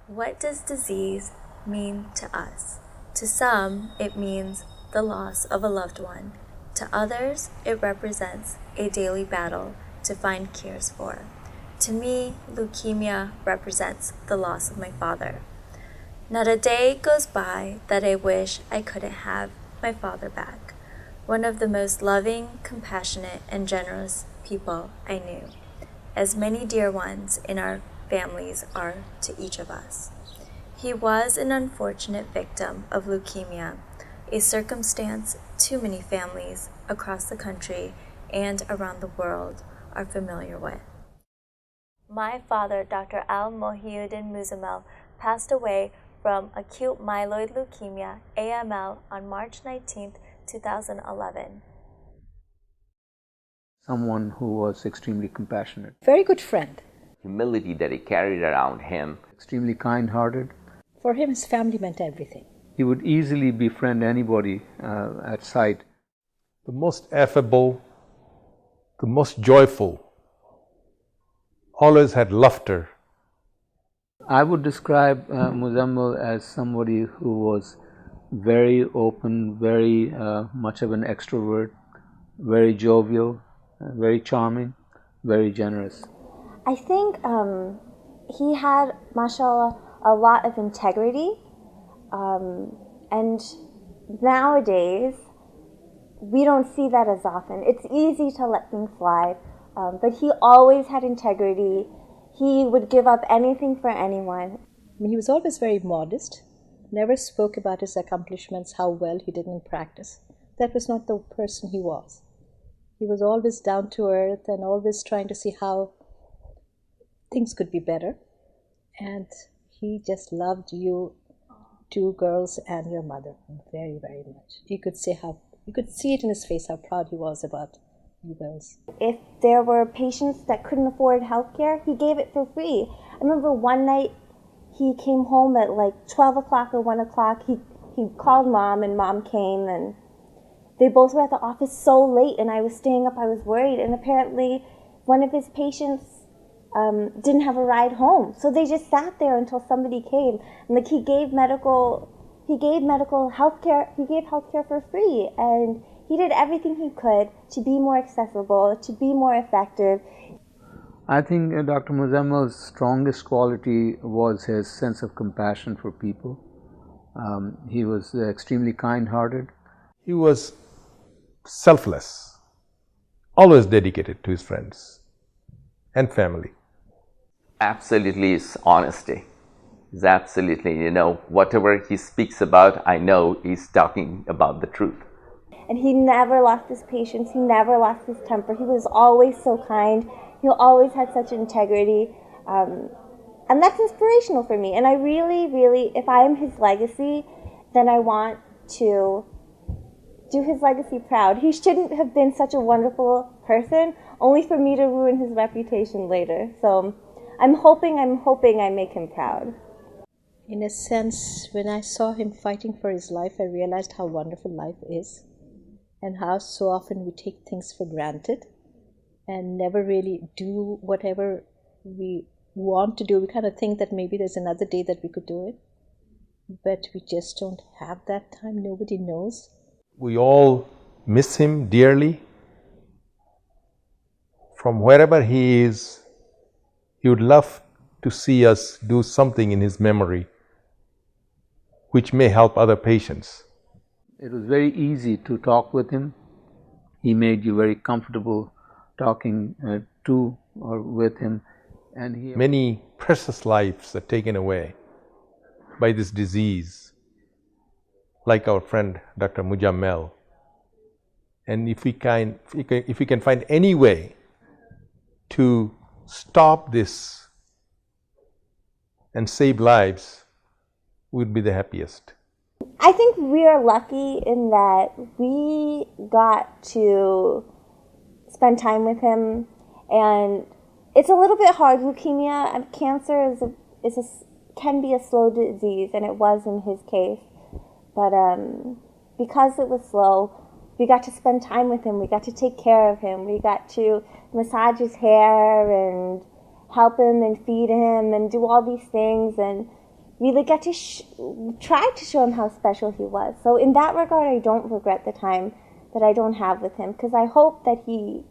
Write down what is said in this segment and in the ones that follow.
What does disease mean to us? To some, it means the loss of a loved one. To others, it represents a daily battle to find cures for. To me, leukemia represents the loss of my father. Not a day goes by that I wish I couldn't have my father back. One of the most loving, compassionate, and generous people I knew, as many dear ones in our families are to each of us. He was an unfortunate victim of leukemia, a circumstance too many families across the country and around the world are familiar with. My father, Dr. Mohiuddin Muzzammel, passed away from acute myeloid leukemia, AML, on March 19, 2011. Someone who was extremely compassionate. Very good friend. Humility that he carried around him. Extremely kind-hearted. For him, his family meant everything. He would easily befriend anybody at sight. The most affable, the most joyful, always had laughter. I would describe Muzzammel as somebody who was very open, very much of an extrovert, very jovial, very charming, very generous. I think he had, mashallah, a lot of integrity, and nowadays we don't see that as often. It's easy to let things slide, but he always had integrity. He would give up anything for anyone. I mean, he was always very modest, never spoke about his accomplishments, how well he did in practice. That was not the person he was. He was always down to earth and always trying to see how things could be better. And he just loved you, two girls, and your mother very, very much. You could see it in his face how proud he was about you girls. If there were patients that couldn't afford healthcare, he gave it for free. I remember one night he came home at like 12 o'clock or 1 o'clock. He called Mom, and Mom came, and they both were at the office so late, and I was staying up. I was worried, and apparently one of his patients didn't have a ride home, so they just sat there until somebody came. And like he gave medical healthcare. He gave healthcare for free, and he did everything he could to be more accessible, to be more effective. I think Dr. Muzammel's strongest quality was his sense of compassion for people. He was extremely kind-hearted. He was selfless, always dedicated to his friends and family. Absolutely, is honesty. Is absolutely, whatever he speaks about, I know he's talking about the truth. And he never lost his patience. He never lost his temper. He was always so kind. He always had such integrity. And that's inspirational for me. And I really, really, if I am his legacy, then I want to do his legacy proud. He shouldn't have been such a wonderful person, only for me to ruin his reputation later. So I'm hoping I make him proud. In a sense, when I saw him fighting for his life, I realized how wonderful life is and how so often we take things for granted and never really do whatever we want to do. We kind of think that maybe there's another day that we could do it, but we just don't have that time. Nobody knows. We all miss him dearly. From wherever he is, he would love to see us do something in his memory which may help other patients. It was very easy to talk with him. He made you very comfortable talking to or with him. And many precious lives are taken away by this disease, like our friend Dr. Muzzammel. And if we can find any way to stop this and save lives, we'd be the happiest. I think we are lucky in that we got to spend time with him, and it's a little bit hard. Leukemia and cancer can be a slow disease, and it was in his case. But because it was slow, we got to spend time with him. We got to take care of him. We got to massage his hair and help him and feed him and do all these things. And really got to try to show him how special he was. So in that regard, I don't regret the time that I don't have with him, because I hope that he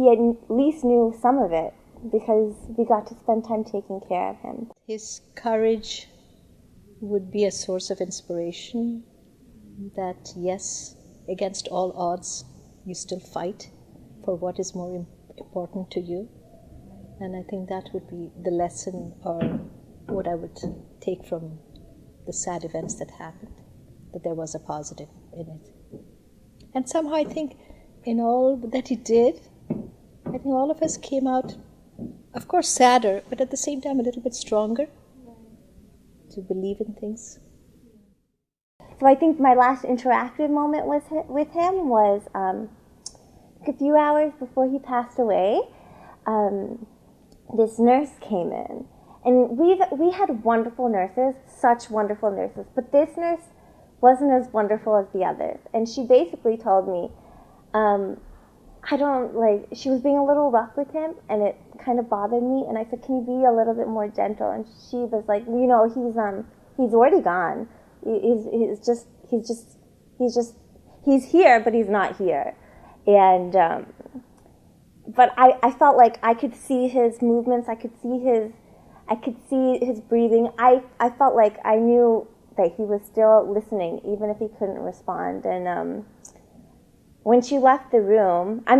at least knew some of it, because we got to spend time taking care of him. His courage would be a source of inspiration, that yes, against all odds, you still fight for what is more important to you. And I think that would be the lesson, or what I would take from the sad events that happened, that there was a positive in it. And somehow I think in all that he did, I think all of us came out, of course, sadder, but at the same time a little bit stronger to believe in things. So I think my last interactive moment with him was a few hours before he passed away. This nurse came in, and we had wonderful nurses, such wonderful nurses, but this nurse wasn't as wonderful as the others. And she basically told me, she was being a little rough with him, and it kind of bothered me. And I said, can you be a little bit more gentle? And she was like, he's already gone. He's here, but he's not here. And but I felt like I could see his movements. I could see his breathing. I felt like I knew that he was still listening, even if he couldn't respond. And when she left the room, I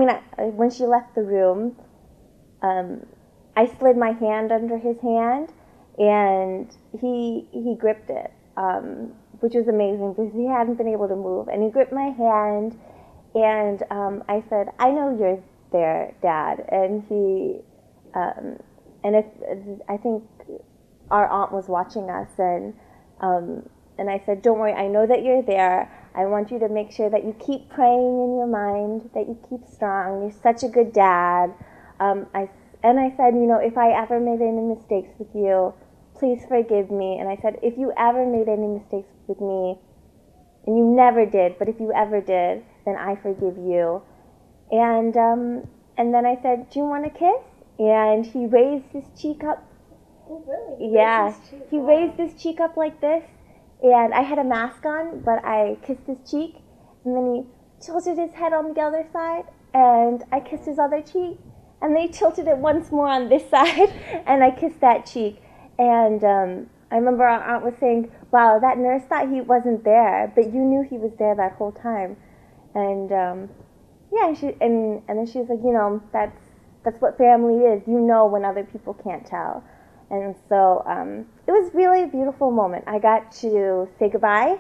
slid my hand under his hand, and he gripped it, which was amazing because he hadn't been able to move. And he gripped my hand, and I said, "I know you're there, Dad." And I think our aunt was watching us, and I said, "Don't worry, I know that you're there. I want you to make sure that you keep praying in your mind, that you keep strong. You're such a good dad." I said, if I ever made any mistakes with you, please forgive me. And I said, if you ever made any mistakes with me, and you never did, but if you ever did, then I forgive you. And then I said, do you want a kiss? And he raised his cheek up. Oh, really? Yeah, he raised his cheek up like this. And I had a mask on, but I kissed his cheek. And then he tilted his head on the other side, and I kissed his other cheek. And they tilted it once more on this side, and I kissed that cheek. And I remember our aunt was saying, wow, that nurse thought he wasn't there, but you knew he was there that whole time. And then she was like, that's what family is. You know when other people can't tell. And so it was really a beautiful moment. I got to say goodbye,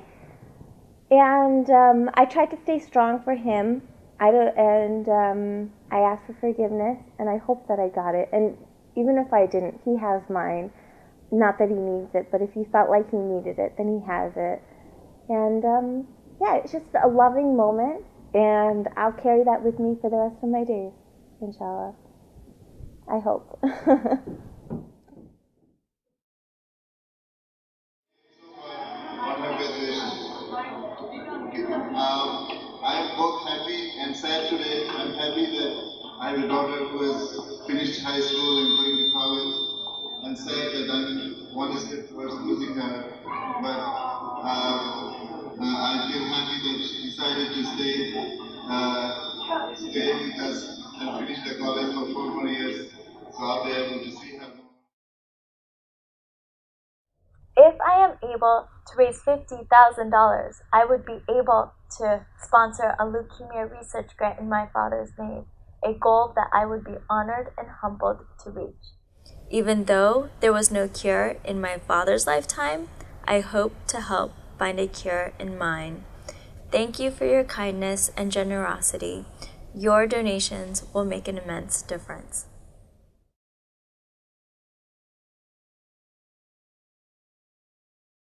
and I tried to stay strong for him. I asked for forgiveness, and I hope that I got it. And even if I didn't, he has mine. Not that he needs it, but if he felt like he needed it, then he has it. And it's just a loving moment, and I'll carry that with me for the rest of my days, inshallah. I hope. I'm both happy and sad today. I'm happy that I have a daughter who has finished high school and going to college, and sad that I'm one step towards losing her. But I feel happy that she decided to stay with us and finish the college for 4 more years. So I'll be able to see her. If I am able to raise $50,000, I would be able to sponsor a leukemia research grant in my father's name, a goal that I would be honored and humbled to reach. Even though there was no cure in my father's lifetime, I hope to help find a cure in mine. Thank you for your kindness and generosity. Your donations will make an immense difference.